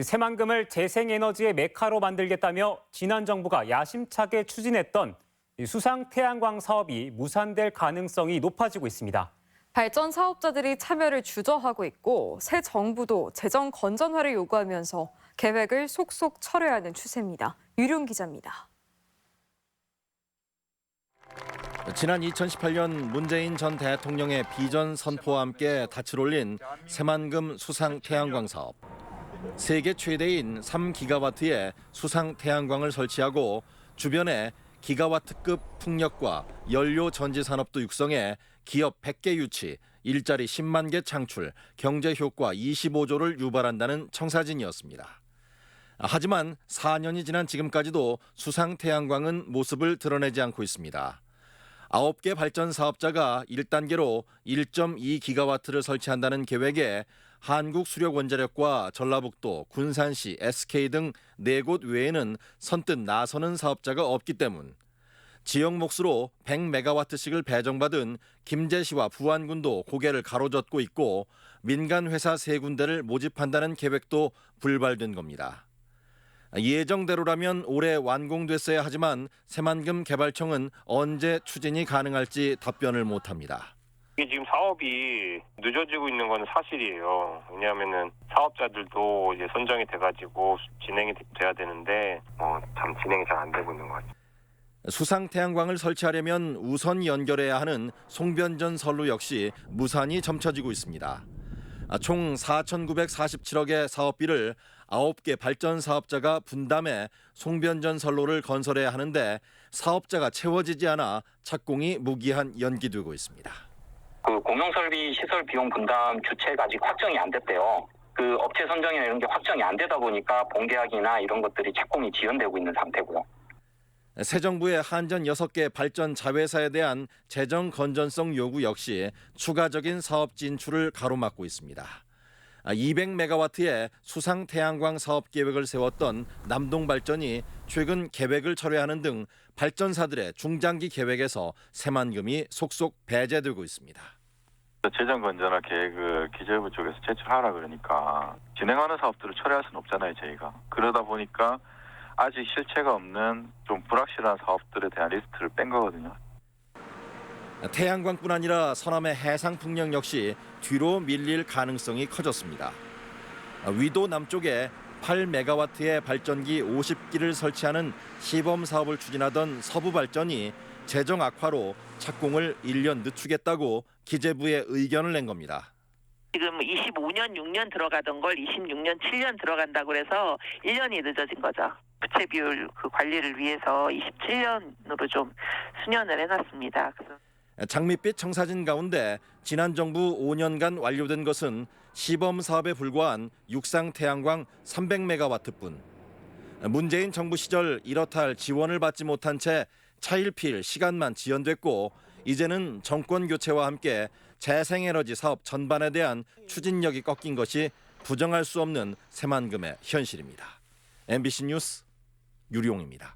새만금을 재생에너지의 메카로 만들겠다며 지난 정부가 야심차게 추진했던 수상 태양광 사업이 무산될 가능성이 높아지고 있습니다. 발전 사업자들이 참여를 주저하고 있고 새 정부도 재정 건전화를 요구하면서 계획을 속속 철회하는 추세입니다. 유룡 기자입니다. 지난 2018년 문재인 전 대통령의 비전 선포와 함께 닻을 올린 새만금 수상 태양광 사업. 세계 최대인 3기가와트의 수상 태양광을 설치하고 주변에 기가와트급 풍력과 연료 전지 산업도 육성해 기업 100개 유치, 일자리 10만 개 창출, 경제 효과 25조를 유발한다는 청사진이었습니다. 하지만 4년이 지난 지금까지도 수상 태양광은 모습을 드러내지 않고 있습니다. 9개 발전 사업자가 1단계로 1.2기가와트를 설치한다는 계획에 한국수력원자력과 전라북도, 군산시, SK 등 4곳 외에는 선뜻 나서는 사업자가 없기 때문 지역 몫으로 100메가와트씩을 배정받은 김제시와 부안군도 고개를 가로젓고 있고 민간 회사 3군데를 모집한다는 계획도 불발된 겁니다. 예정대로라면 올해 완공됐어야 하지만 새만금 개발청은 언제 추진이 가능할지 답변을 못합니다. 이게 지금 사업이 늦어지고 있는 건 사실이에요. 왜냐하면은 사업자들도 이제 선정이 돼가지고 진행이 돼야 되는데 참 진행이 잘 안 되고 있는 것 같아요. 수상 태양광을 설치하려면 우선 연결해야 하는 송변전 선로 역시 무산이 점쳐지고 있습니다. 총 4,947억의 사업비를 9개 발전 사업자가 분담해 송변전 선로를 건설해야 하는데 사업자가 채워지지 않아 착공이 무기한 연기되고 있습니다. 그 공용설비 시설 비용 분담 주체가 아직 확정이 안 됐대요. 그 업체 선정이나 이런 게 확정이 안 되다 보니까 본계약이나 이런 것들이 착공이 지연되고 있는 상태고요. 새 정부의 한전 6개 발전 자회사에 대한 재정 건전성 요구 역시 추가적인 사업 진출을 가로막고 있습니다. 200메가와트의 수상 태양광 사업 계획을 세웠던 남동발전이 최근 계획을 철회하는 등 발전사들의 중장기 계획에서 새만금이 속속 배제되고 있습니다. 재정 건전화 계획을 기재부 쪽에서 제출하라 그러니까 진행하는 사업들을 철회할 수는 없잖아요, 저희가. 그러다 보니까 아직 실체가 없는 좀 불확실한 사업들에 대한 리스트를 뺀 거거든요. 태양광뿐 아니라 서남의 해상 풍력 역시 뒤로 밀릴 가능성이 커졌습니다. 위도 남쪽에 8메가와트의 발전기 50기를 설치하는 시범 사업을 추진하던 서부발전이 재정 악화로 착공을 1년 늦추겠다고 기재부에 의견을 낸 겁니다. 지금 25년, 6년 들어가던 걸 26년, 7년 들어간다고 해서 1년이 늦어진 거죠. 부채 비율 그 관리를 위해서 27년으로 좀 수년을 해놨습니다. 장밋빛 청사진 가운데 지난 정부 5년간 완료된 것은 시범 사업에 불과한 육상 태양광 300메가와트뿐. 문재인 정부 시절 이렇다 할 지원을 받지 못한 채 차일피일 시간만 지연됐고 이제는 정권 교체와 함께 재생에너지 사업 전반에 대한 추진력이 꺾인 것이 부정할 수 없는 새만금의 현실입니다. MBC 뉴스 유룡입니다.